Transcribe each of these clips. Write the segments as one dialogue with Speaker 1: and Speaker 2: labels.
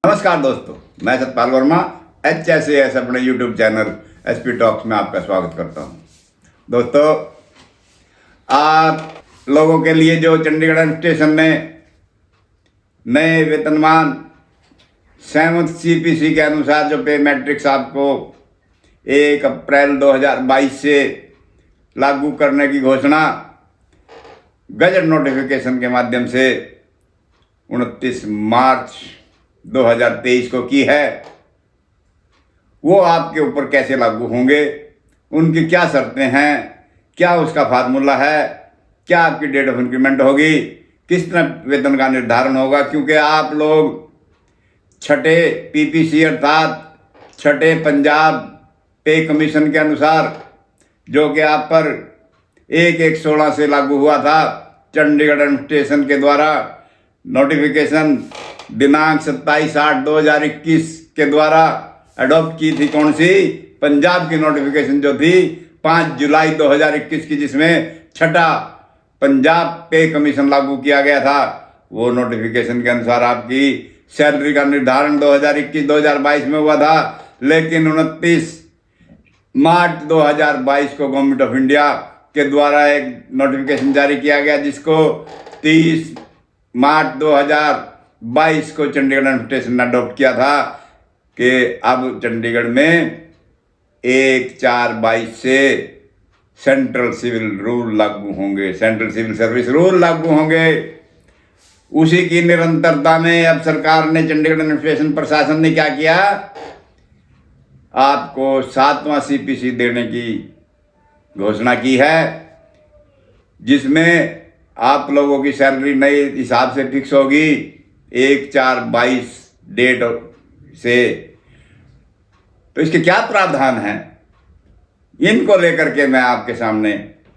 Speaker 1: नमस्कार दोस्तों, मैं सतपाल वर्मा HSAS अपने YouTube चैनल SP टॉक्स में आपका स्वागत करता हूं। दोस्तों, आप लोगों के लिए जो चंडीगढ़ स्टेशन ने नए वेतनमान 7th CPC के अनुसार जो पे मैट्रिक्स आपको 1 अप्रैल 2022 से लागू करने की घोषणा गजट नोटिफिकेशन के माध्यम से 29 मार्च 2023 को की है, वो आपके ऊपर कैसे लागू होंगे, उनकी क्या शर्तें हैं, क्या उसका फार्मूला है, क्या आपकी डेट ऑफ इंक्रीमेंट होगी, किस तरह वेतन का निर्धारण होगा। क्योंकि आप लोग छठे PPC अर्थात छठे पंजाब पे कमीशन के अनुसार जो कि आप पर 1/1/16 से लागू हुआ था, चंडीगढ़ एडमिनिस्ट्रेशन के द्वारा नोटिफिकेशन दिनांक 27/8/2021 के द्वारा अडॉप्ट की थी। कौन सी? पंजाब की नोटिफिकेशन जो थी 5 जुलाई 2021 की, जिसमें छठा पंजाब पे कमीशन लागू किया गया था। वो नोटिफिकेशन के अनुसार आपकी सैलरी का निर्धारण 2021-2022 में हुआ था, लेकिन 29 मार्च 2022 को गवर्नमेंट ऑफ इंडिया के द्वारा एक नोटिफिकेशन जारी किया गया, जिसको 30 मार्च 2022 को चंडीगढ़ एडमिनिस्ट्रेशन ने अडॉप्ट किया था कि अब चंडीगढ़ में 1/4/22 से सेंट्रल सिविल रूल लागू होंगे, सेंट्रल सिविल सर्विस रूल लागू होंगे। उसी की निरंतरता में अब सरकार ने, चंडीगढ़ एडमिनिस्ट्रेशन प्रशासन ने क्या किया, आपको 7वां CPC देने की घोषणा की है, जिसमें आप लोगों की सैलरी नए हिसाब से फिक्स होगी 1/4/22 डेट से। तो इसके क्या प्रावधान हैं, इनको लेकर के मैं आपके सामने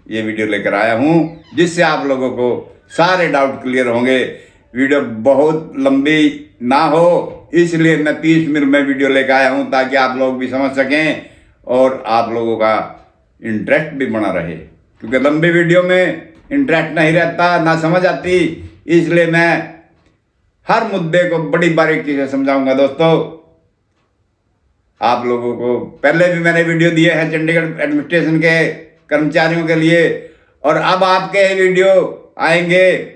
Speaker 1: ये वीडियो लेकर आया हूं, जिससे आप लोगों को सारे डाउट क्लियर होंगे। वीडियो बहुत लंबी ना हो, इसलिए मैं 30 मिनट में वीडियो लेकर आया हूं, ताकि आप लोग भी समझ सकें और आप लोगों का इंटरेस्ट भी बना रहे। क्योंकि लंबी वीडियो में इंटरेस्ट नहीं रहता, ना समझ आती, इसलिए मैं हर मुद्दे को बड़ी बारीकी से समझाऊंगा। दोस्तों, आप लोगों को पहले भी मैंने वीडियो दिए हैं चंडीगढ़ एडमिनिस्ट्रेशन के कर्मचारियों के लिए, और अब आपके वीडियो आएंगे।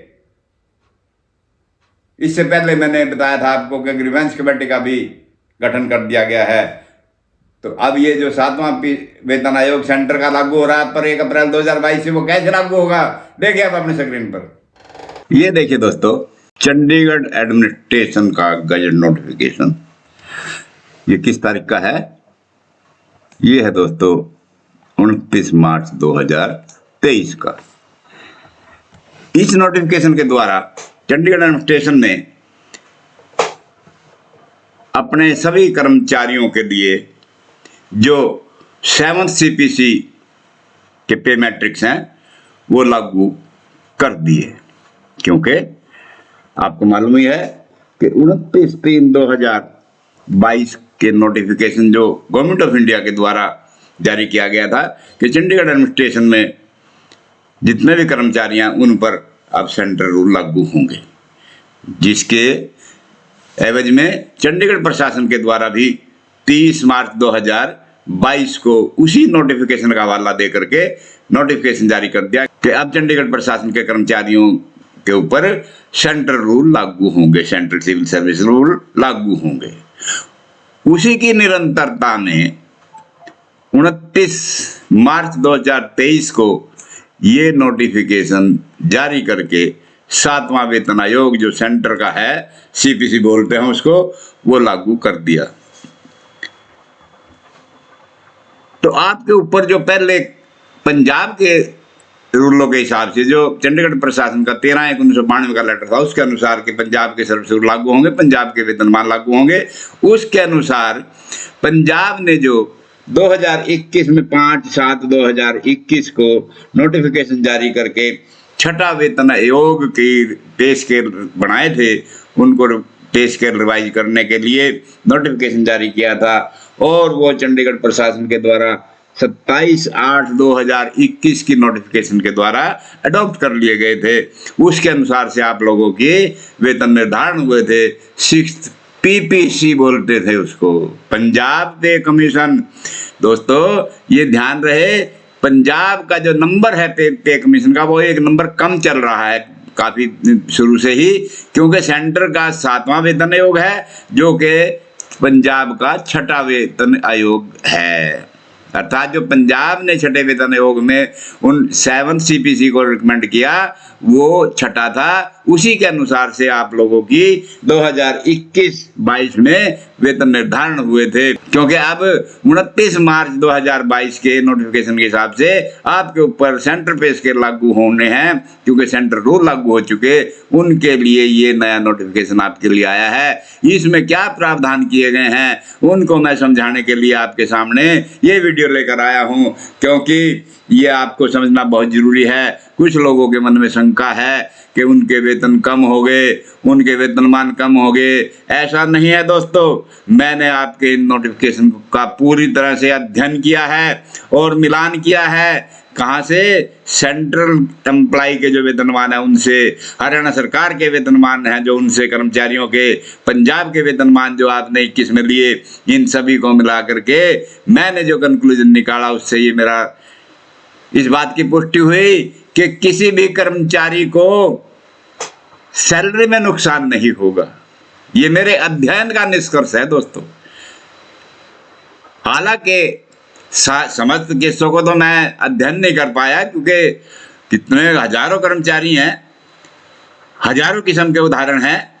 Speaker 1: इससे पहले मैंने बताया था आपको कि ग्रीवेंस कमेटी का भी गठन कर दिया गया है। तो अब ये जो 7वां वेतन आयोग सेंटर का लागू हो रहा है पर 1 अप्रैल 2022 से, वो कैसे लागू होगा, देखिए आप अपने स्क्रीन पर। ये देखिए दोस्तों, चंडीगढ़ एडमिनिस्ट्रेशन का गजट नोटिफिकेशन ये किस तारीख का है? ये है दोस्तों 29 मार्च 2023 का। इस नोटिफिकेशन के द्वारा चंडीगढ़ एडमिनिस्ट्रेशन ने अपने सभी कर्मचारियों के लिए जो 7th CPC के पे मैट्रिक्स हैं वो लागू कर दिए। क्योंकि आपको मालूम ही है कि 29/3/2022 के नोटिफिकेशन जो गवर्नमेंट ऑफ इंडिया के द्वारा जारी किया गया था कि चंडीगढ़ एडमिनिस्ट्रेशन में जितने भी कर्मचारी हैं उन पर अब सेंट्रल रूल लागू होंगे, जिसके एवज में चंडीगढ़ प्रशासन के द्वारा भी 30 मार्च 2022 को उसी नोटिफिकेशन का हवाला दे करके नोटिफिकेशन जारी कर दिया कि अब चंडीगढ़ प्रशासन के कर्मचारियों के ऊपर सेंट्रल रूल लागू होंगे, सेंट्रल सिविल सर्विस रूल लागू होंगे। उसी की निरंतरता में 29 मार्च 2023 को ये नोटिफिकेशन जारी करके 7वां वेतन आयोग जो सेंटर का है, CPC बोलते हैं उसको, वो लागू कर दिया। तो आपके ऊपर जो पहले पंजाब के रूलों के हिसाब से जो चंडीगढ़ प्रशासन का 13/1/1992 का लेटर था, उसके अनुसार कि पंजाब के सर्विस रूल लागू होंगे, पंजाब के वेतनमान लागू होंगे, उसके अनुसार पंजाब ने जो 2021 में 5/7/2021 को नोटिफिकेशन जारी करके छठा वेतन आयोग की पे स्केल बनाए थे, उनको पे स्केल रिवाइज करने के लिए नोटिफिकेशन जारी किया था, और वो चंडीगढ़ प्रशासन के द्वारा 27/8/2021 की नोटिफिकेशन के द्वारा अडॉप्ट कर लिए गए थे। उसके अनुसार से आप लोगों के वेतन निर्धारण हुए थे 6 पीपीसी बोलते थे उसको, पंजाब पे कमीशन। दोस्तों ये ध्यान रहे, पंजाब का जो नंबर है पे कमीशन का, वो एक नंबर कम चल रहा है काफी शुरू से ही, क्योंकि सेंटर का 7वां वेतन आयोग है जो कि पंजाब का 6ठा वेतन आयोग है। अर्थात जो पंजाब ने 6ठे वेतन आयोग में उन 7 सीपीसी को रिकमेंड किया वो 6ठा था, उसी के अनुसार से आप लोगों की 2021-22 में वेतन निर्धारण हुए थे। क्योंकि अब 29 मार्च 2022 के नोटिफिकेशन के हिसाब से आपके ऊपर सेंटर पे स्केल लागू होने हैं, क्योंकि सेंटर रूल लागू हो चुके, उनके लिए ये नया नोटिफिकेशन आपके लिए आया है। इसमें क्या प्रावधान किए गए हैं उनको मैं समझाने के लिए आपके सामने ये वीडियो लेकर आया हूं, क्योंकि ये आपको समझना बहुत जरूरी है। कुछ लोगों के मन में शंका है कि उनके वेतन कम हो गए, उनके वेतनमान कम हो गए। ऐसा नहीं है दोस्तों, मैंने आपके इन नोटिफिकेशन का पूरी तरह से अध्ययन किया है और मिलान किया है। कहाँ से? सेंट्रल एम्प्लाई के जो वेतनमान है उनसे, हरियाणा सरकार के वेतनमान हैं जो उनसे, कर्मचारियों के, पंजाब के वेतनमान जो आपने 21 में लिए, इन सभी को मिला करके मैंने जो कंक्लूजन निकाला उससे ये मेरा इस बात की पुष्टि हुई कि किसी भी कर्मचारी को सैलरी में नुकसान नहीं होगा। ये मेरे अध्ययन का निष्कर्ष है दोस्तों। हालांकि समस्त केसों को तो मैं अध्ययन नहीं कर पाया, क्योंकि कितने हजारों कर्मचारी हैं, हजारों किस्म के उदाहरण हैं,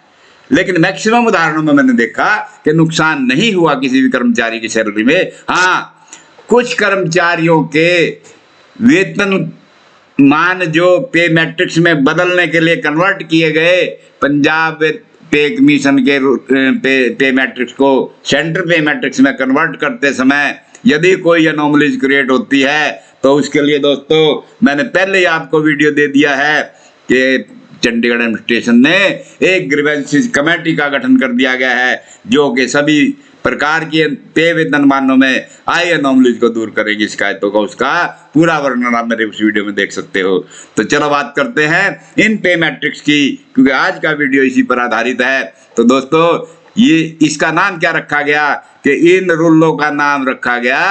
Speaker 1: लेकिन मैक्सिमम उदाहरणों में मैंने देखा कि नुकसान नहीं हुआ किसी भी कर्मचारी की सैलरी में। हाँ, कुछ कर्मचारियों के वेतन मान जो पे मैट्रिक्स में बदलने के लिए कन्वर्ट किए गए, पंजाब पे कमीशन के पे मैट्रिक्स को सेंटर पे मैट्रिक्स में कन्वर्ट करते समय यदि कोई अनोमलीज क्रिएट होती है तो उसके लिए दोस्तों मैंने पहले ही आपको वीडियो दे दिया है कि चंडीगढ़ एडमिनिस्ट्रेशन ने एक ग्रीवेंसेस कमेटी का गठन कर दिया गया है जो कि सभी प्रकार के पे वेतनमानों में आई अनोमलीज को दूर करेगी, शिकायतों का। उसका पूरा वर्णन आप मेरे उस वीडियो में देख सकते हो। तो चलो बात करते हैं इन पे मैट्रिक्स की, क्योंकि आज का वीडियो इसी पर आधारित है। तो दोस्तों ये इसका नाम क्या रखा गया कि इन रूलों का नाम रखा गया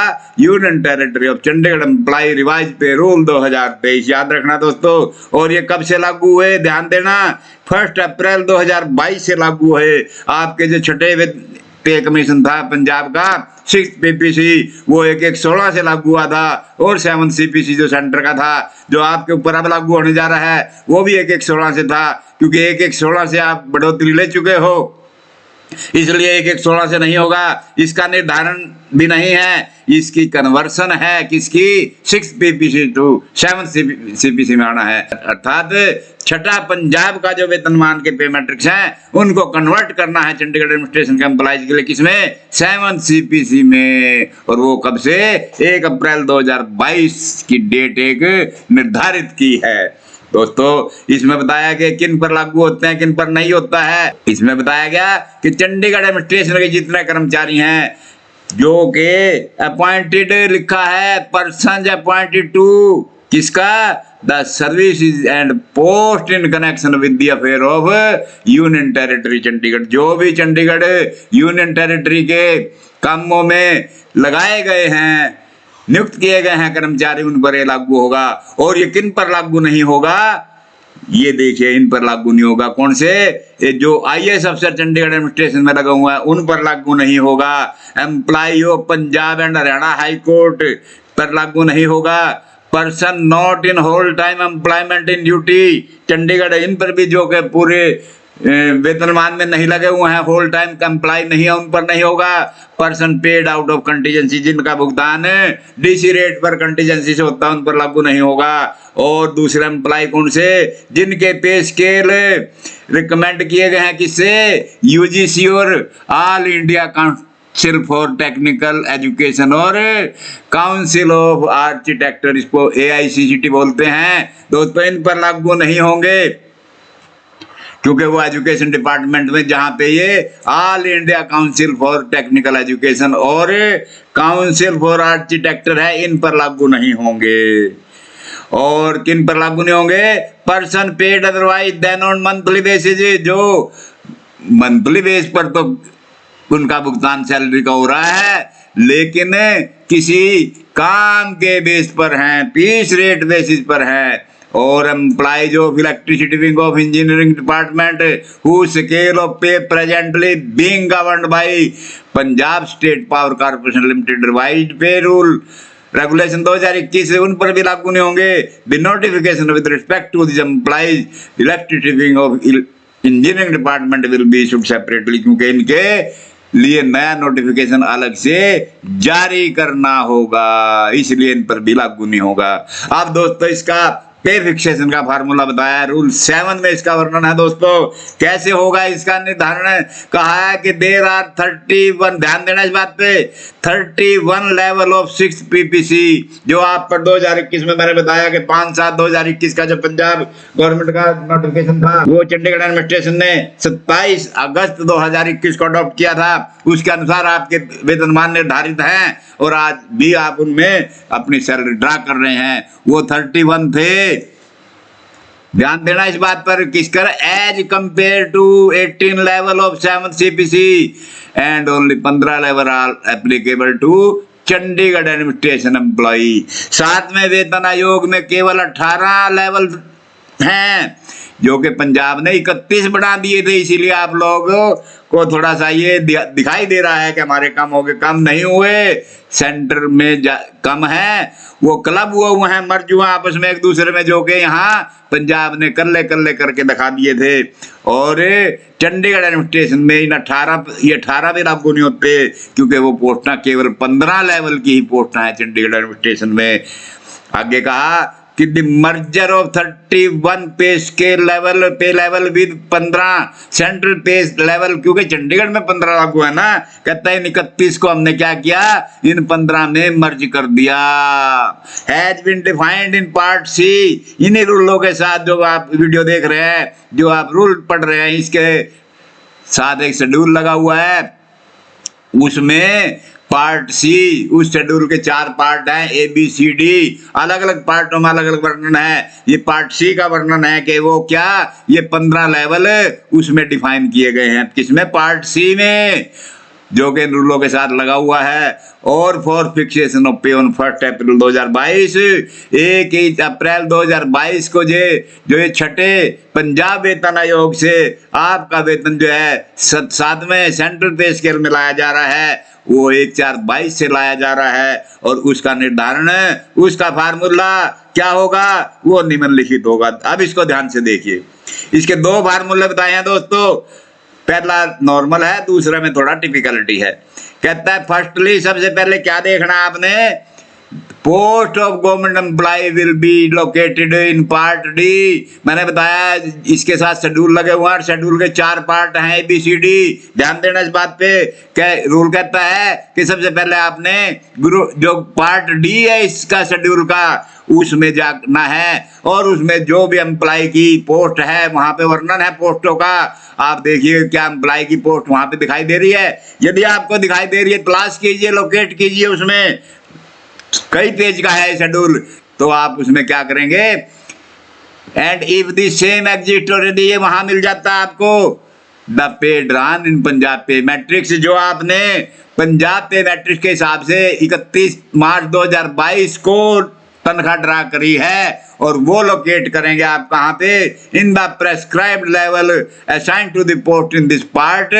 Speaker 1: union territory of Chandigarh employ revise pay rule 2023। याद रखना दोस्तों। और ये कब से लागू हुए, ध्यान देना, 1 अप्रैल 2022 से लागू है। आपके जो 6ठे पे कमीशन था पंजाब का 6 पीपीसी, वो 1/1/16 से लागू हुआ था, और 7 सीपीसी जो सेंटर का था जो आपके ऊपर अब लागू होने जा रहा है वो भी 1/1/16 से था, क्योंकि 1/1/16 से आप बढ़ोतरी ले चुके हो, इसलिए 1/1/16 से नहीं होगा। इसका निर्धारण भी नहीं है, इसकी कन्वर्सन है किसकी, 6 पीपीसी टू 7 सीपीसी में आना है। अर्थात 6ठा पंजाब का जो वेतनमान के पे मैट्रिक्स हैं उनको कन्वर्ट करना है चंडीगढ़ एडमिनिस्ट्रेशन के एम्प्लॉइज के लिए, किसमें, 7 सीपीसी में। और वो कब से, 1 अप्रैल 2022 की डेट एक निर्धारित की है। दोस्तों इसमें बताया कि किन पर लागू होते हैं किन पर नहीं होता है। इसमें बताया गया कि चंडीगढ़ एडमिनिस्ट्रेशन के जितने कर्मचारी हैं जो कि अपॉइंटेड लिखा है, पर्सन अपॉइंटेड टू किसका, the services and post in connection with the affair of union territory Chandigarh, जो भी चंडीगढ़ यूनियन टेरिटरी के कामों में लगाए गए हैं, नियुक्त किए गए हैं कर्मचारी, उन पर ये लागू होगा। और ये किन पर लागू नहीं होगा, ये देखिए, इन पर लागू नहीं होगा। कौन से, ये जो आईएएस अफसर चंडीगढ़ एडमिनिस्ट्रेशन में लगा हुआ है उन पर लागू नहीं होगा। Employ of Punjab and Haryana high court पर लागू नहीं होगा। Person not in whole time employment in duty Chandigarh, इन पर भी जो कि पूरे वेतनमान में नहीं लगे हुए हैं, होल टाइम एम्प्लॉय नहीं है, उन पर नहीं होगा। Person paid out of contingency, जिनका भुगतान डीसी रेट पर कंटीजेंसी से होता है, उन पर लागू नहीं होगा। और दूसरा एम्प्लॉय कौन से, जिनके पे स्केल रिकमेंड किए गए हैं किससे, यूजीसी और all India council for technical education और काउंसिल ऑफ आर्किटेक्चर, इसको AICCT बोलते हैं। दोस्तों इन पर लागू नहीं होंगे, क्योंकि वो एजुकेशन डिपार्टमेंट में जहां पे ये all India council for technical education और काउंसिल फॉर आर्किटेक्चर है, इन पर लागू नहीं होंगे। और किन पर लागू नहीं होंगे, person paid otherwise than on monthly basis, जो मंथली बेस पर तो उनका भुगतान सैलरी का हो रहा है, लेकिन किसी काम के बेस पर हैं, पीस रेट बेसिस पर हैं। और employees of electricity wing of engineering department who scale of pay presently being governed by Punjab state power corporation limited revised pay rule regulation 2021 से उन पर भी लागू नहीं होंगे। The notification with respect to this employees electricity wing of engineering department will be issued separately, क्योंकि इनके लिए नया नोटिफिकेशन अलग से जारी करना होगा, इसलिए इन पर भी लागू नहीं होगा। अब दोस्तों इसका पे फिक्सेशन का फार्मूला बताया, रूल 7 में इसका वर्णन है। दोस्तों कैसे होगा इसका निर्धारण, कहा है कि देर आर 31, ध्यान देना इस बात पे, 31 लेवल ऑफ 6 पीपीसी, जो आप पर 2021 में मैंने बताया कि 5/7/2021 का जो पंजाब गवर्नमेंट का नोटिफिकेशन था, वो चंडीगढ़ एडमिनिस्ट्रेशन ने 27 अगस्त 2021 को अडॉप्ट किया था। उसके अनुसार आपके वेतनमान निर्धारित हैं और आज भी आप उनमें अपनी सैलरी ड्रा कर रहे हैं। वो 31 थे, ध्यान देना इस बात पर, किसकर, as compare to 18 level of 7 CPC and only 15 level are applicable to Chandigarh administration employee. 7वें वेतन आयोग में केवल 18 लेवल हैं, जो कि पंजाब ने 31 बढ़ा दिए थे। इसीलिए आप लोगों को थोड़ा सा ये दिखाई दे रहा है कि हमारे कम हो गए, कम नहीं हुए, सेंटर में कम है, वो क्लब हुए हैं, मर्ज हुआ आपस में एक दूसरे में, जो कि यहाँ पंजाब ने कल्ले करके दिखा दिए थे। और चंडीगढ़ एडमिनिस्ट्रेशन में इन 18 भी लागू नहीं होते, क्योंकि वो पोस्टें केवल 15 लेवल की ही पोस्टें हैं चंडीगढ़ एडमिनिस्ट्रेशन में। आगे कहा कि द मर्जर ऑफ 31 पे लेवल विद 15 सेंट्रल पे लेवल, क्योंकि चंडीगढ़ में 15 लागू है ना, कहता है 31 को हमने क्या किया, इन 15 में मर्ज कर दिया। Has been defined in part C, इन्हीं रूलों के साथ जो आप वीडियो देख रहे हैं, जो आप रूल पढ़ रहे हैं, इसके साथ एक शेड्यूल लगा हुआ है, उसमें पार्ट सी, उस शेड्यूल के 4 पार्ट हैं, ABCD, अलग अलग पार्टों में अलग अलग वर्णन है। ये पार्ट सी का वर्णन है कि वो क्या, ये 15 लेवल उसमें डिफाइन किए गए हैं, किसमें, पार्ट सी में, जो कि रूलों के साथ लगा हुआ है। और फॉर फिक्सेशन ऑफ पे ऑन 1 अप्रैल 2022, 1 अप्रैल 2022 को जो ये छठे पंजाब वेतन आयोग से आपका वेतन जो है 7वें सेंट्रल पे स्केल में लाया जा रहा है, वो 1/4/22 से लाया जा रहा है। और उसका निर्धारण, उसका फार्मूला क्या होगा, वो निम्नलिखित होगा। अब इसको ध्यान से देखिए, इसके 2 फार्मूले बताए हैं दोस्तों। पहला नॉर्मल है, दूसरा में थोड़ा टिपिकलिटी है। कहता है फर्स्टली, सबसे पहले क्या देखना आपने, post of government employ will be located in part D. मैंने बताया इसके साथ शेड्यूल लगे हुए हैं, शेड्यूल के 4 पार्ट हैं, ABCD। ध्यान देना इस बात पे, क्या रूल कहता है कि सबसे पहले आपने जो पार्ट डी है इसका शेड्यूल का, उसमें जाना है, और उसमें जो भी एम्प्लॉय की पोस्ट है वहां पे वर्णन है पोस्टों का। आप देखिए क्या एम्प्लॉय की पोस्ट वहां पे दिखाई दे रही है, यदि आपको दिखाई दे रही है तलाश कीजिए, लोकेट कीजिए, उसमें कई पेज का है शेड्यूल, तो आप उसमें क्या करेंगे, and if the same exist already, ये वहां मिल जाता है आपको, द पे ड्रान इन पंजाब पे मैट्रिक्स, जो आपने पंजाब पे मैट्रिक्स के हिसाब से 31 मार्च 2022 को तनख्वाह ड्रा करी है, और वो लोकेट करेंगे आप कहाँ पे, in the prescribed level assign to the post in this part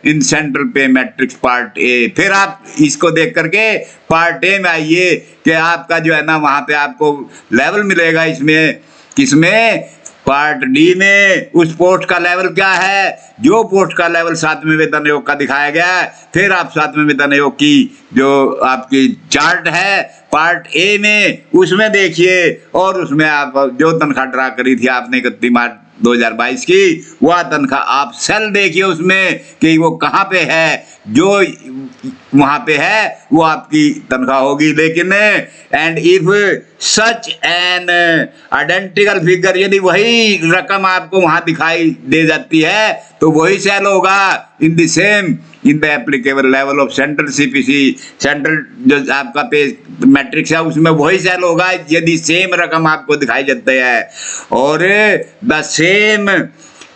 Speaker 1: in central pay matrix part A. फिर आप इसको देख करके पार्ट ए में आइए कि आपका जो है ना वहाँ पे आपको लेवल मिलेगा, इसमें किसमें, पार्ट डी में। उस पोस्ट का लेवल क्या है, जो पोस्ट का लेवल 7वें वेतन आयोग का दिखाया गया है। फिर आप 7वें वेतन आयोग की जो आपकी चार्ट है पार्ट ए में, उसमें देखिए, और उसमें आप जो तनख्वाह ड्रा करी थी आपने 31 मार्च 2022 की, वह तनख्वाह आप सेल देखिए उसमें कि वो कहाँ पे है, जो वहां पे है वो आपकी तनख्वाह होगी। लेकिन and if such an identical figure, यदि वही रकम आपको वहां दिखाई दे जाती है तो वही सेल होगा in the same in the applicable level of central CPC, central जो आपका पे मैट्रिक्स है उसमें वही सेल होगा यदि सेम रकम आपको दिखाई जाती है। और the same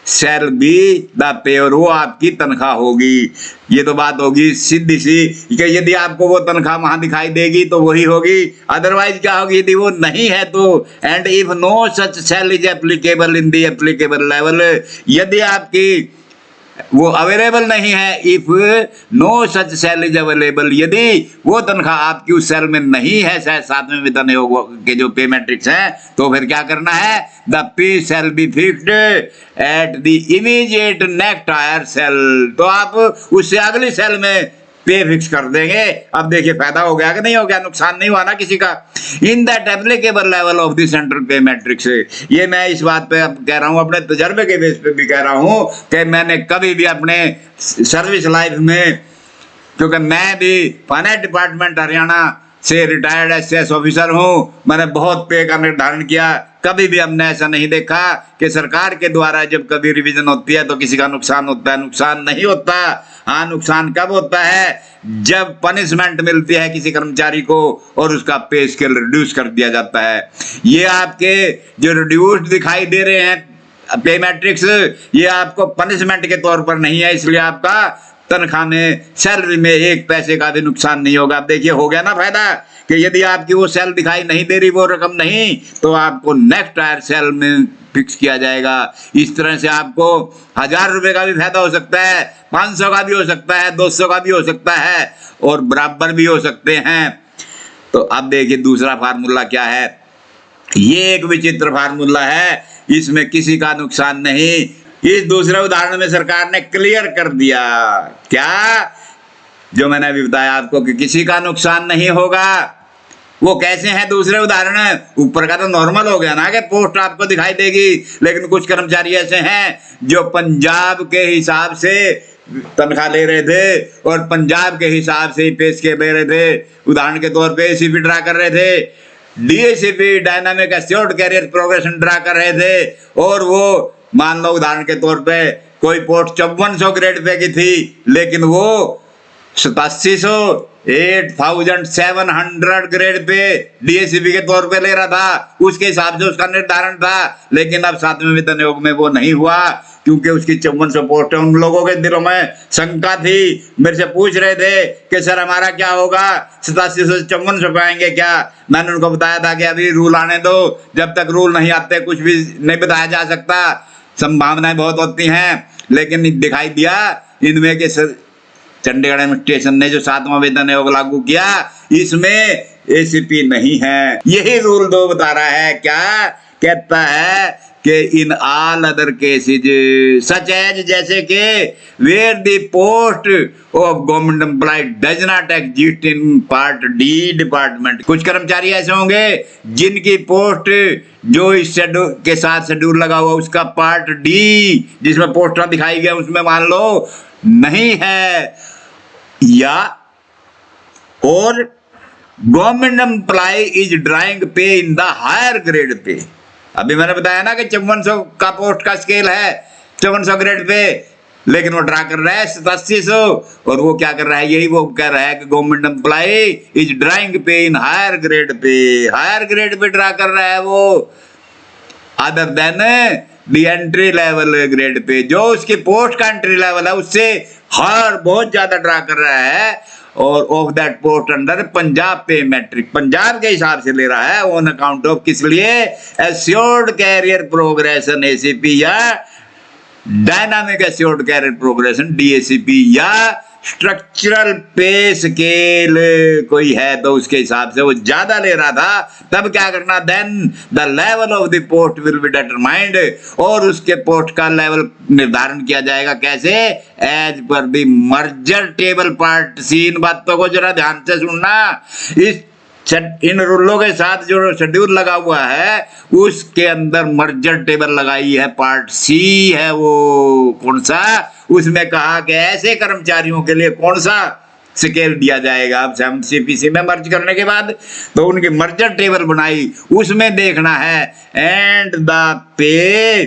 Speaker 1: shall be the pay, और वो आपकी तनख्वाह होगी। ये तो बात होगी सीधी सी कि यदि आपको वो तनख्वाह वहां दिखाई देगी तो वही होगी, अदरवाइज क्या होगी यदि वो नहीं है तो। And if no such cell is applicable in the applicable level, यदि आपकी वो अवेलेबल नहीं है, if no such cell is available, यदि वो तनख्वाह आपकी उस सेल में नहीं है, शायद 7वें वेतन आयोग के जो पे मैट्रिक्स है, तो फिर क्या करना है, the pay shall be fixed at the immediate next higher cell, तो आप उससे अगली सेल में पे फिक्स कर देंगे। अब देखिए फायदा हो गया कि नहीं हो गया, नुकसान नहीं हुआ ना किसी का। In that applicable level of the central pay matrix, ये मैं इस बात पे अब कह रहा हूं, अपने तजर्बे के बेस पे भी कह रहा हूं कि मैंने कभी भी अपने सर्विस लाइफ में, क्योंकि मैं भी फाइनेंस डिपार्टमेंट हरियाणा से रिटायर्ड एसएस ऑफिसर हूं, मैंने बहुत पे का निर्धारण किया, कभी भी हमने ऐसा नहीं देखा कि सरकार के द्वारा जब कभी रिवीजन होती है तो किसी का नुकसान होता है। नुकसान नहीं होता। हाँ, नुकसान कब होता है, जब पनिशमेंट मिलती है किसी कर्मचारी को और उसका पे स्केल रिड्यूस कर दिया जाता है। ये आपके जो रिड्यूस्ड दिखाई दे रहे हैं पे मैट्रिक्स, ये आपको पनिशमेंट के तौर पर नहीं है, इसलिए आपका तनख्वाह में, सैलरी में 1 पैसे का भी नुकसान नहीं होगा। अब देखिए हो गया ना फायदा, कि यदि आपकी वो सेल दिखाई नहीं दे रही, वो रकम नहीं, तो आपको नेक्स्ट हायर सेल में फिक्स किया जाएगा। इस तरह से आपको 1000 रुपए का भी फायदा हो सकता है, 500 का भी हो सकता है, 200 का भी हो सकता है, और बराबर भी हो सकते हैं। तो अब देखिए दूसरा फार्मूला क्या है, ये एक विचित्र फार्मूला है, इसमें किसी का नुकसान नहीं। इस दूसरे उदाहरण में सरकार ने क्लियर कर दिया क्या, जो मैंने अभी बताया आपको कि किसी का नुकसान नहीं होगा। वो कैसे हैं दूसरे उदाहरण, ऊपर का तो नॉर्मल हो गया ना कि पोस्ट आपको दिखाई देगी, लेकिन कुछ कर्मचारी ऐसे हैं जो पंजाब के हिसाब से तनख्वाह ले रहे थे और पंजाब के हिसाब से ही पे स्केल ले रहे थे। उदाहरण के तौर पे एसीपी ड्रा कर रहे थे, DACP dynamic assured career progression draw कर रहे थे, और वो मान लो उदाहरण के तौर पे कोई पोस्ट 5400 ग्रेड पे की थी, लेकिन वो 8700 8700 ग्रेड पे डीएसीपी के तौर पे ले रहा था, उसके हिसाब से उसका निर्धारण था। लेकिन अब 7वें वेतन आयोग में वो नहीं हुआ, क्योंकि उसकी 5400 पोस्ट है। उन लोगों के दिलों में शंका थी, मेरे से पूछ रहे थे कि सर हमारा क्या होगा, 8700 से 5400 पे आएंगे क्या। मैंने उनको बताया था कि अभी रूल आने दो, जब तक रूल नहीं आते कुछ भी नहीं बताया जा सकता, संभावनाएं बहुत होती हैं। लेकिन दिखाई दिया इनमें के चंडीगढ़ एडमिनिस्ट्रेशन ने जो 7वां वेतन आयोग लागू किया, इसमें एसीपी नहीं है। यही रूल 2 बता रहा है, क्या कहता है कि in all other cases such as, जैसे कि where the post of government employ does not exist in part D department. कुछ कर्मचारी ऐसे होंगे जिनकी पोस्ट जो इस शेड्यूल के साथ शेड्यूल लगा हुआ उसका पार्ट डी जिसमें पोस्टर दिखाई गया उसमें मान लो नहीं है, या और government employ is drawing pay in the higher grade पे। अभी मैंने बताया ना कि 5400 का पोस्ट का स्केल है, 5400 ग्रेड पे, लेकिन वो ड्रा कर रहा है 8700, और वो क्या कर रहा है, यही वो कह रहा है कि government employ is drawing pay in higher grade pay, higher grade pay draw कर रहा है वो, other than the entry level grade pay, जो उसकी पोस्ट का एंट्री लेवल है उससे हर बहुत ज्यादा ड्रा कर रहा है, और of that post under Punjab पे मैट्रिक, पंजाब के हिसाब से ले रहा है ऑन अकाउंट ऑफ, किस लिए, एश्योर्ड कैरियर प्रोग्रेशन एसीपी, या डायनामिक एश्योर्ड कैरियर प्रोग्रेशन डीएसीपी, या स्ट्रक्चरल पे स्केल कोई है तो उसके हिसाब से वो ज्यादा ले रहा था। तब क्या करना, then the level of the post will be determined, और उसके पोस्ट का लेवल निर्धारण किया जाएगा कैसे, as per the merger table part C. इन बातों को जरा ध्यान से सुनना, इस इन रूलों के साथ जो शेड्यूल लगा हुआ है उसके अंदर मर्जर टेबल लगाई है, पार्ट सी है वो, कौन सा, उसमें कहा कि ऐसे कर्मचारियों के लिए कौन सा स्केल दिया जाएगा। अब हम सीपीसी में मर्ज करने के बाद तो उनकी मर्जर टेबल बनाई, उसमें देखना है and the pay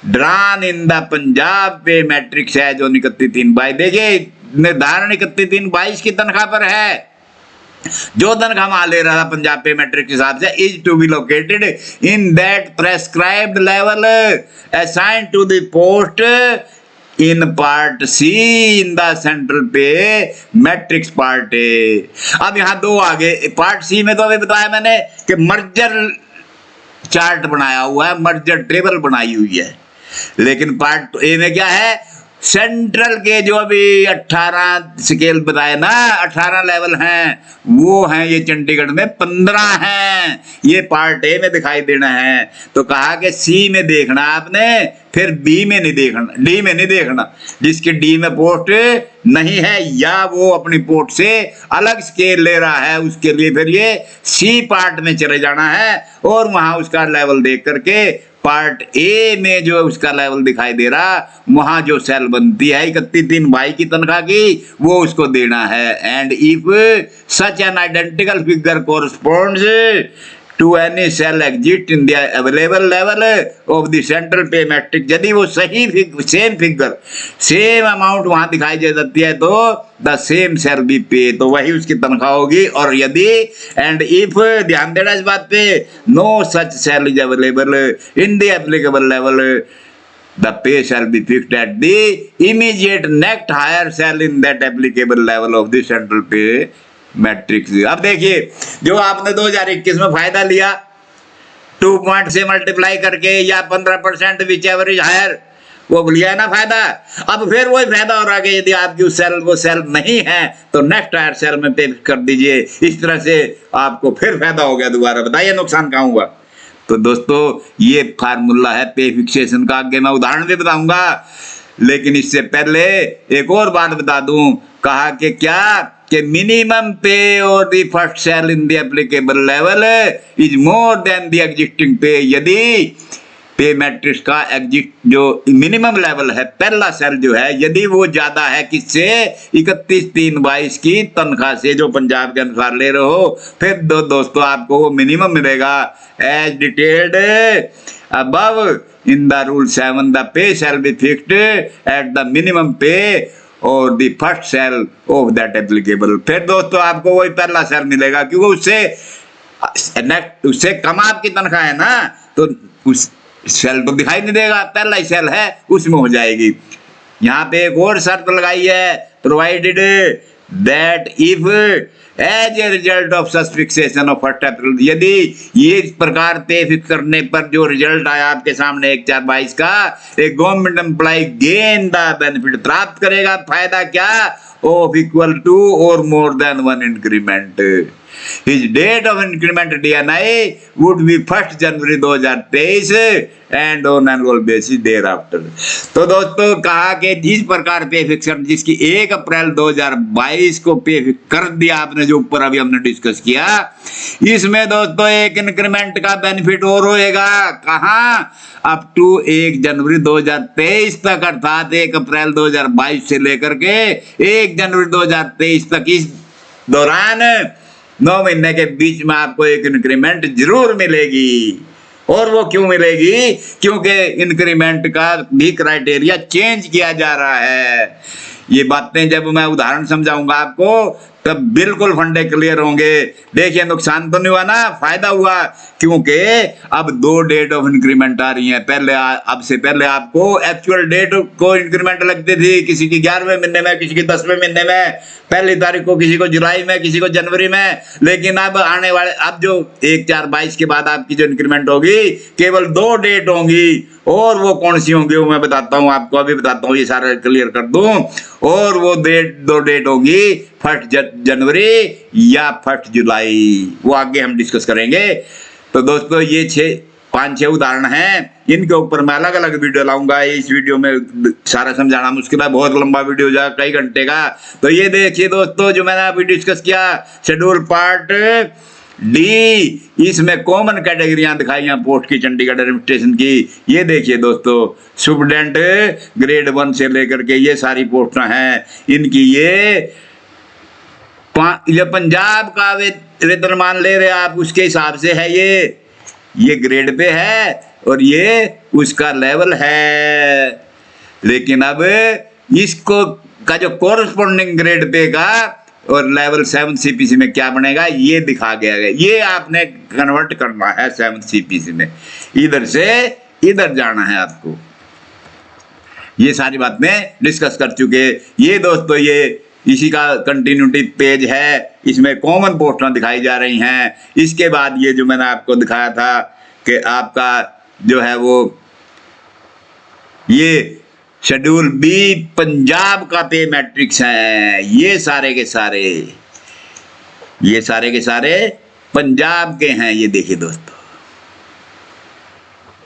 Speaker 1: drawn in the Punjab पे मैट्रिक्स है जो 31/3/22। देखिए निर्धारण 31/3/22 की तनख्वाह पर है, जो तनख्वाह वहां ले रहा था पंजाब पे मैट्रिक के हिसाब से is to be located in that prescribed level assign to the post in part C in the central pay matrix part A. अब यहाँ दो आगे पार्ट सी में तो अभी बताया मैंने कि मर्जर चार्ट बनाया हुआ है, मर्जर टेबल बनाई हुई है, लेकिन पार्ट ए में क्या है, सेंट्रल के जो अभी 18 स्केल बताए ना, 18 लेवल हैं, वो हैं ये चंडीगढ़ में 15 हैं, ये पार्ट ए में दिखाई देना है। तो कहा कि सी में देखना आपने, फिर बी में नहीं देखना, डी में नहीं देखना, जिसके डी में पोस्ट नहीं है या वो अपनी पोस्ट से अलग स्केल ले रहा है, उसके लिए फिर ये सी पार्ट में चले जाना है और वहां उसका लेवल देख करके पार्ट ए में जो उसका लेवल दिखाई दे रहा, वहां जो सेल बनती है 31/3/22 की तनख्वाह की, वो उसको देना है। And if such an identical figure corresponds to any cell exist in the available level of the central pay matrix, यदि वो सही सेम फिगर सेम अमाउंट वहां दिखाई दे सकती है तो द सेम सेल बी पे, तो वही उसकी तनख्वाह होगी। और यदि एंड इफ, ध्यान देना इस बात पे, no such cell is available in the applicable level the pay shall be fixed at the immediate next higher cell in that applicable level of the central pay matrix। अब देखिए जो आपने 2021 में फायदा लिया 2 पॉइंट से मल्टीप्लाई करके या 15% विच एवरेज हायर, वो लिया है ना फायदा, अब फिर वही फायदा हो रहा है कि यदि आपकी उस सेल वो सेल नहीं है तो नेक्स्ट हायर सेल में पे कर दीजिए, इस तरह से आपको फिर फायदा हो गया दोबारा। बताइए नुकसान कहाँ हुआ। तो दोस्तों ये फार्मूला है पे फिक्सेशन का, आगे मैं उदाहरण भी बताऊंगा, लेकिन इससे पहले एक और बात बता दूं, कहा कि क्या कि मिनिमम पे और the first cell in the applicable level is more than the existing pay, यदि पे मैट्रिक्स का एग्जिस्ट जो मिनिमम लेवल है, पहला सेल जो है, यदि वो ज्यादा है किससे, 31/3/22 की तनख्वाह से जो पंजाब के अनुसार ले रहे हो, फिर दोस्तों आपको वो मिनिमम मिलेगा as detailed above in the rule 7, the pay shall be fixed at the minimum pay और the first cell of that applicable. फिर दोस्तों आपको वही पहला सेल मिलेगा, क्योंकि उससे कम आपकी तनख्वाह है ना, तो उस सेल तो दिखाई नहीं देगा, पहला ही सेल है उसमें हो जाएगी। यहाँ पे एक और शर्त लगाई है, provided that if as a result of such fixation of first April, यदि ये इस प्रकार पे फिक्स करने पर जो रिजल्ट आया आपके सामने 1/4/22 का, एक government employ gain the benefit, प्राप्त करेगा फायदा क्या, ऑफ इक्वल टू और more than 1 increment, his date of increment DNI would be 1 January 2023 and on annual basis thereafter। तो दोस्तों कहा कि जिस प्रकार पे फिक्स जिसकी 1 अप्रैल 2022 को पे फिक्स कर दिया आपने, जो ऊपर अभी हमने डिस्कस किया, इसमें दोस्तों एक इंक्रीमेंट का बेनिफिट और होएगा, कहाँ, अप टू 1 जनवरी 2023 तक, अर्थात 1 अप्रैल 2022 से लेकर के 1 जनवरी 2023 तक, इस दौरान 9 महीने के बीच में आपको एक इंक्रीमेंट जरूर मिलेगी। और वो क्यों मिलेगी, क्योंकि इंक्रीमेंट का भी क्राइटेरिया चेंज किया जा रहा है। ये बातें जब मैं उदाहरण समझाऊंगा आपको तब बिल्कुल फंडे क्लियर होंगे। देखिए नुकसान तो नहीं हुआ ना, फायदा हुआ, क्योंकि अब 2 डेट ऑफ इंक्रीमेंट आ रही हैं। पहले अब से पहले आपको एक्चुअल डेट को इंक्रीमेंट लगती थी, किसी की 11वें महीने में, किसी की 10वें महीने में, पहली तारीख को, किसी को जुलाई में, किसी को जनवरी में, लेकिन अब आने वाले, अब जो 1/4/22 के बाद आपकी जो इंक्रीमेंट होगी केवल 2 डेट होंगी, और वो कौन सी होंगी वो मैं बताता हूँ आपको, अभी बताता हूँ, ये सारा क्लियर कर दूं। और वो 2 डेट होंगी 1 जनवरी या 1 जुलाई, वो आगे हम डिस्कस करेंगे। तो दोस्तों ये 5-6 उदाहरण हैं, इनके ऊपर मैं अलग अलग वीडियो लाऊंगा। इस वीडियो में सारा समझाना मुश्किल है, बहुत लंबा वीडियो हो जाएगा, कई घंटे का। तो ये देखिए दोस्तों, जो मैंने अभी डिस्कस किया, शेड्यूल पार्ट डी, इसमें कॉमन कैटेगरियां दिखाई हैं पोस्ट की, चंडीगढ़ एडमिनिस्ट्रेशन की। ये देखिए दोस्तों, सुपरडेंट ग्रेड 1 से लेकर के ये सारी पोस्टें हैं, इनकी ये पंजाब का वेतनमान ले रहे आप, उसके हिसाब से है, ये ग्रेड पे है और ये उसका लेवल है। लेकिन अब इसको का जो कोरस्पोंडिंग ग्रेड पे का और लेवल 7 सीपीसी में क्या बनेगा ये दिखा गया है। ये आपने कन्वर्ट करना है 7 सीपीसी में, इधर से इधर जाना है आपको। ये सारी बातें डिस्कस कर चुके। ये दोस्तों ये इसी का कंटिन्यूटी पेज है, इसमें कॉमन पोस्टां दिखाई जा रही हैं। इसके बाद ये जो मैंने आपको दिखाया था कि आपका जो है वो ये शेड्यूल बी पंजाब का पे मैट्रिक्स है। ये सारे के सारे पंजाब के हैं। ये देखिए दोस्तों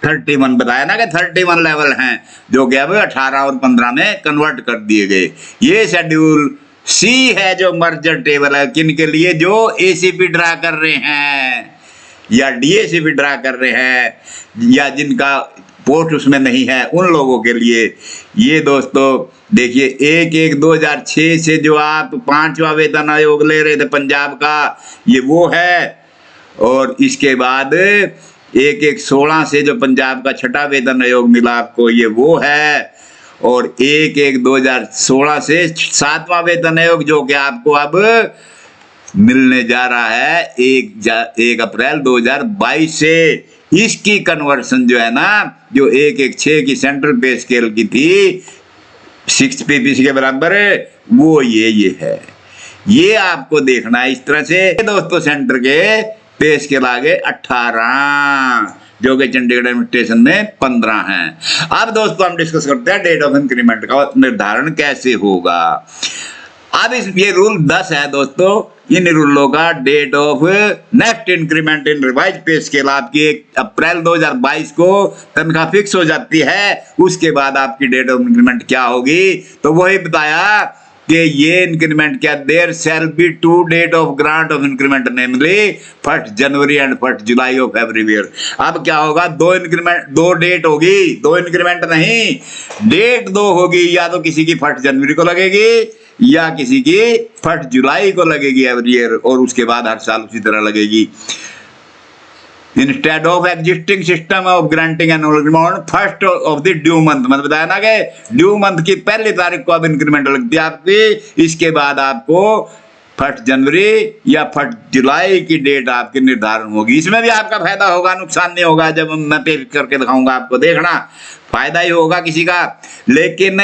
Speaker 1: 31 बताया ना कि 31 लेवल हैं, जो कि अब 18 और 15 में कन्वर्ट कर दिए गए। ये शेड्यूल सी है जो मर्जर टेबल है, किन के लिए? जो एसीपी ड्रा कर रहे हैं या डीएसीपी ड्रा कर रहे हैं या जिनका पोस्ट उसमें नहीं है, उन लोगों के लिए। ये दोस्तों देखिए 1/1/2006 से जो आप 5वां वेतन आयोग ले रहे थे पंजाब का, ये वो है। और इसके बाद 1/1/16 से जो पंजाब का 6ठा वेतन आयोग मिला आपको, ये वो है। और 1/1/2016 से 7वां वेतन आयोग जो कि आपको अब मिलने जा रहा है 1 अप्रैल 2022 से। इसकी कन्वर्सन जो है ना, जो 1/1/6 की सेंट्रल पे स्केल की थी 6 पीपीसी के बराबर, वो ये है। ये आपको देखना है इस तरह से दोस्तों। सेंटर के पे स्केल आगे 18, जो कि चंडीगढ़ एडमिनिस्ट्रेशन में 15 हैं। अब दोस्तों हम डिस्कस करते हैं डेट ऑफ इंक्रीमेंट का निर्धारण कैसे होगा। अब ये रूल 10 है दोस्तों। इन रूलों का date of next increment in revise pay scale आपकी 1 अप्रैल 2022 को तनख्वाह फिक्स हो जाती है। उसके बाद आपकी डेट ऑफ इंक्रीमेंट क्या होगी, तो वही बताया कि ये इंक्रीमेंट क्या, there shall be 2 date of grant of increment namely 1 January and 1 July of every year. अब क्या होगा, 2 इंक्रीमेंट, 2 डेट होगी, 2 इंक्रीमेंट नहीं, डेट 2 होगी। या तो किसी की 1 जनवरी को लगेगी या किसी की 1 जुलाई को लगेगी एवरी ईयर, और उसके बाद हर साल उसी तरह लगेगी। Instead of existing system of granting annual increment first of the due month, मतलब बताया ना कि ड्यू मंथ की पहली तारीख को अब इंक्रीमेंट लगती है आपकी। इसके बाद आपको 1 जनवरी या 1 जुलाई की डेट आपकी निर्धारण होगी। इसमें भी आपका फायदा होगा, नुकसान नहीं होगा। जब मैं पे करके दिखाऊंगा आपको, देखना फायदा ही होगा किसी का। लेकिन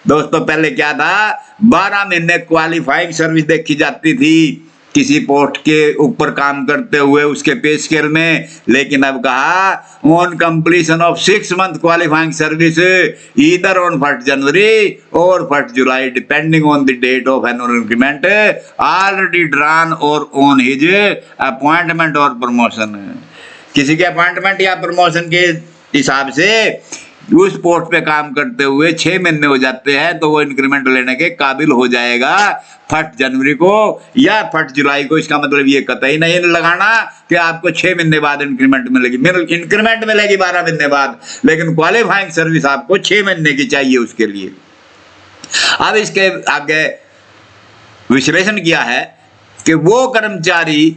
Speaker 1: दोस्तों पहले क्या था, 12 महीने क्वालिफाइंग सर्विस देखी जाती थी किसी पोस्ट के ऊपर काम करते हुए उसके पे स्केल में। लेकिन अब कहा on completion of 6 month qualifying service either on 1 January or 1 July depending on the date of annual increment already drawn or on his appointment or promotion. किसी के अपॉइंटमेंट या प्रमोशन के हिसाब से उस पोस्ट पे काम करते हुए 6 महीने हो जाते हैं, तो वो इंक्रीमेंट लेने के काबिल हो जाएगा 1 जनवरी को या 1 जुलाई को। इसका मतलब ये कतई नहीं लगाना कि आपको 6 महीने बाद इंक्रीमेंट मिलेगी। इंक्रीमेंट मिलेगी 12 महीने बाद, लेकिन क्वालिफाइंग सर्विस आपको 6 महीने की चाहिए उसके लिए। अब इसके आगे विश्लेषण किया है कि वो कर्मचारी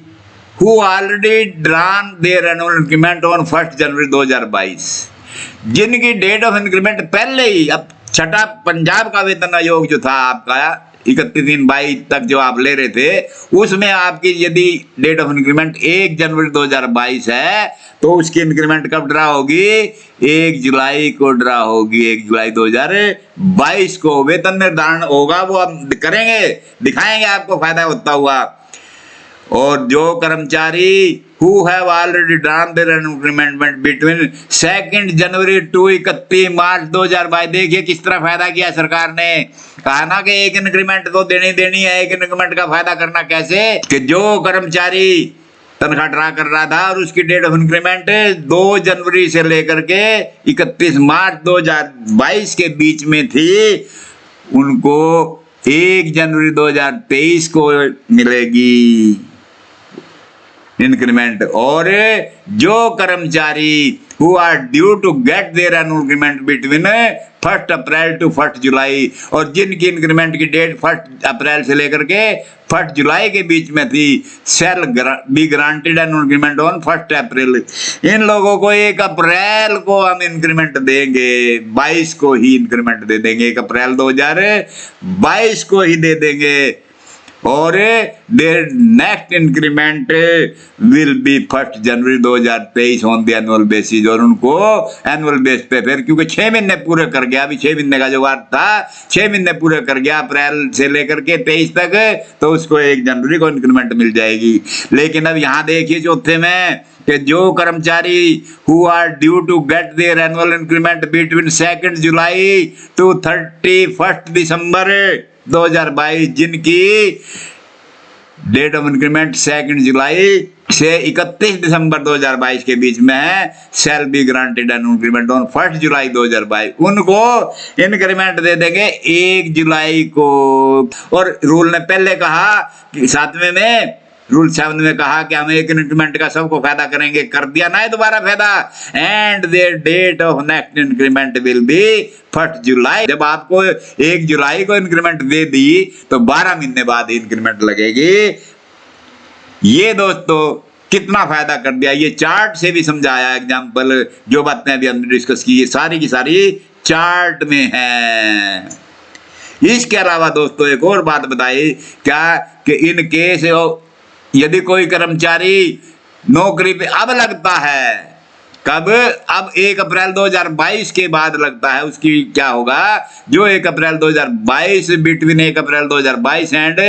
Speaker 1: who already drawn there annual increment on 1 जनवरी 2022, जिनकी डेट ऑफ इंक्रीमेंट पहले ही, अब 6ठा पंजाब का वेतन आयोग जो था आपका 31/22 तक जो आप ले रहे थे, उसमें आपकी यदि डेट ऑफ इंक्रीमेंट 1 जनवरी 2022 है, तो उसकी इंक्रीमेंट कब ड्रा होगी, 1 जुलाई को ड्रा होगी। 1 जुलाई 2022 को वेतन निर्धारण होगा, वो हम करेंगे, दिखाएंगे आपको फायदा होता हुआ। और जो कर्मचारी who have already drawn their increment between 2 January to 31 मार्च 2022, देखिए किस तरह फायदा किया सरकार ने। कहा ना कि एक इंक्रीमेंट तो देनी है, एक इंक्रीमेंट का फायदा करना कैसे, कि जो कर्मचारी तनख्वाह ड्रा कर रहा था और उसकी डेट ऑफ इंक्रीमेंट 2 जनवरी से लेकर के 31 मार्च 2022 के बीच में थी, उनको 1 जनवरी 2023 को मिलेगी इंक्रीमेंट। और जो कर्मचारी who are due to get their annual increment between 1 April to 1 जुलाई, और जिनकी इंक्रीमेंट की डेट 1 अप्रैल से लेकर के 1 जुलाई के बीच में थी, shall be granted annual increment on 1 अप्रैल। इन लोगों को 1 अप्रैल को हम इंक्रीमेंट देंगे, 22 को ही इंक्रीमेंट दे देंगे, 1 अप्रैल 2022 को ही दे देंगे। और their next increment will be 1 January 2023 on the annual basis. और उनको एनुअल बेस पे फिर, क्योंकि 6 महीने पूरे कर गया, अभी 6 महीने का जो वार्ड था 6 महीने पूरे कर गया अप्रैल से लेकर के 23 तक, तो उसको 1 जनवरी को इंक्रीमेंट मिल जाएगी। लेकिन अब यहाँ देखिए चौथे में कि जो कर्मचारी who are due to get their annual increment between 2 July to 31 December 2022, जिनकी डेट ऑफ इंक्रीमेंट 2 जुलाई से 31 दिसंबर 2022 के बीच में है, shall be granted an increment on 1 जुलाई 2022, उनको इंक्रीमेंट दे देंगे 1 जुलाई को। और रूल ने पहले कहा कि 7वें में, रूल 7 में कहा कि हम 1 इंक्रीमेंट का सबको फायदा करेंगे, कर दिया ना है दोबारा फायदा। And their date of next increment will be 1 July. जब आपको 1 जुलाई को इंक्रीमेंट दे दी तो 12 महीने बाद इंक्रीमेंट लगेगी। ये दोस्तों कितना फायदा कर दिया, ये चार्ट से भी समझाया। एग्जाम्पल जो बातें अभी हमने डिस्कस की, ये सारी की सारी चार्ट में है। इसके अलावा दोस्तों एक और बात बताई क्या, कि इन केस यदि कोई कर्मचारी नौकरी पे अब लगता है, कब, अब 1 अप्रैल 2022 के बाद लगता है, उसकी क्या होगा, जो 1 अप्रैल 2022 between 1 April 2022 and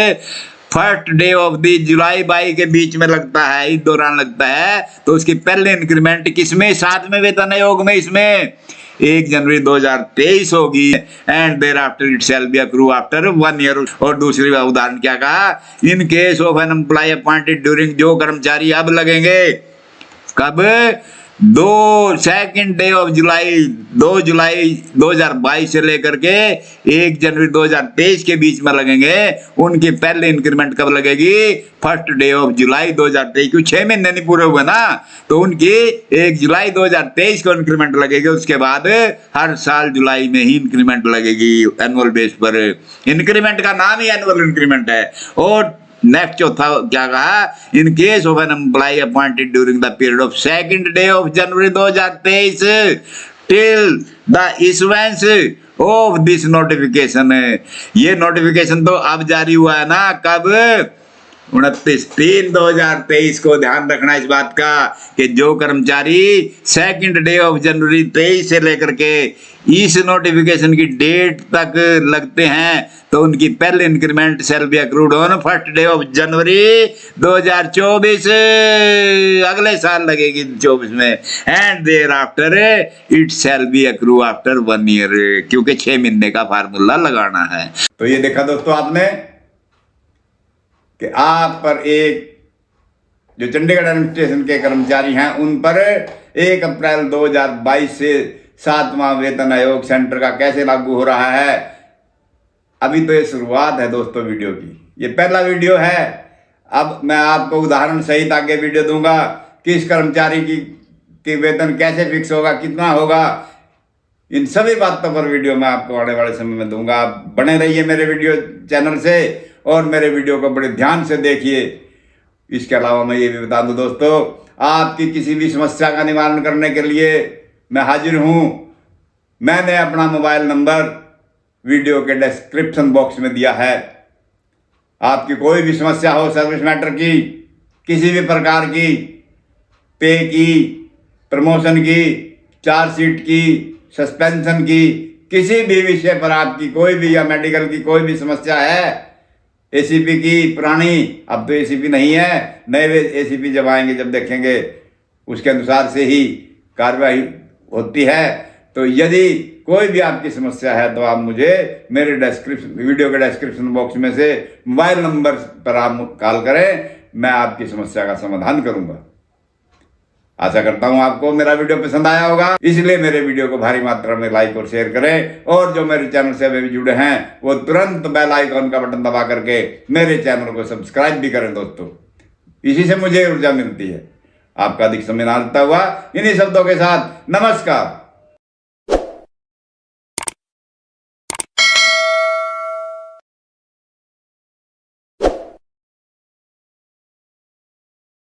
Speaker 1: 1 day of the जुलाई 22 के बीच में लगता है, इस दौरान लगता है, तो उसकी पहले इंक्रीमेंट किसमें, 7वें वेतन आयोग में, इसमें 1 जनवरी 2023 होगी। And there after it shall be accrue after 1 year. और दूसरी उदाहरण क्या कहा, in case of an employ appointed during, जो कर्मचारी अब लगेंगे कब, 2 डे ऑफ जुलाई 2 जुलाई 2022 से लेकर के 1 जनवरी 2023 के बीच में लगेंगे, उनकी पहले इंक्रीमेंट कब लगेगी, 1 डे ऑफ जुलाई 2023, क्योंकि 6 महीने नहीं पूरे हुए ना, तो उनकी 1 जुलाई 2023 को इंक्रीमेंट लगेगी। उसके बाद हर साल जुलाई में ही इंक्रीमेंट लगेगी एनुअल बेस पर। इंक्रीमेंट का नाम ही एनुअल इंक्रीमेंट है। और नेक्स्ट चौथा क्या कहा, in case of an employ appointed during the period of 2 day of January 2023 till the issuance of this notification. ये नोटिफिकेशन तो अब जारी हुआ है ना, कब, 29/3/2023 को ध्यान रखना इस बात का कि जो कर्मचारी 2 डे ऑफ जनवरी 23 से लेकर के इस नोटिफिकेशन की डेट तक लगते हैं, तो उनकी पहले increment shall be accrued on 1 day of January 2024, अगले साल लगेगी 24 में। And there after it shall be accrue after 1 year, क्योंकि 6 महीने का फार्मूला लगाना है। तो ये देखा दोस्तों आपने कि आप पर एक जो चंडीगढ़ एडमिनिस्ट्रेशन के कर्मचारी हैं उन पर 1 अप्रैल 2022 से 7वां वेतन आयोग सेंटर का कैसे लागू हो रहा है। अभी तो ये शुरुआत है दोस्तों वीडियो की, ये पहला वीडियो है। अब मैं आपको उदाहरण सहित आगे वीडियो दूंगा, किस कर्मचारी की वेतन कैसे फिक्स होगा, कितना होगा, इन सभी बातों पर वीडियो मैं आपको आने वाले समय में दूंगा। आप बने रहिए मेरे वीडियो चैनल से और मेरे वीडियो को बड़े ध्यान से देखिए। इसके अलावा मैं ये भी बता दूं दोस्तों, आपकी किसी भी समस्या का निवारण करने के लिए मैं हाजिर हूं। मैंने अपना मोबाइल नंबर वीडियो के डिस्क्रिप्शन बॉक्स में दिया है। आपकी कोई भी समस्या हो सर्विस मैटर की, किसी भी प्रकार की, पे की, प्रमोशन की, चार्जशीट की, सस्पेंशन की, किसी भी विषय पर आपकी कोई भी, या मेडिकल की कोई भी समस्या है, एसीपी की पुरानी, अब तो एसीपी नहीं है, नए एसीपी जब आएंगे, जब देखेंगे उसके अनुसार से ही कार्रवाई होती है। तो यदि कोई भी आपकी समस्या है तो आप मुझे मेरे वीडियो के डिस्क्रिप्शन बॉक्स में से मोबाइल नंबर पर आप कॉल करें, मैं आपकी समस्या का समाधान करूंगा। आशा करता हूं आपको मेरा वीडियो पसंद आया होगा, इसलिए मेरे वीडियो को भारी मात्रा में लाइक और शेयर करें। और जो मेरे चैनल से अभी भी जुड़े हैं वो तुरंत बेल आइकॉन का बटन दबा करके मेरे चैनल को सब्सक्राइब भी करें दोस्तों, इसी से मुझे ऊर्जा मिलती है। आपका अधिक समय ना लेता हुआ इन्हीं शब्दों के साथ नमस्कार।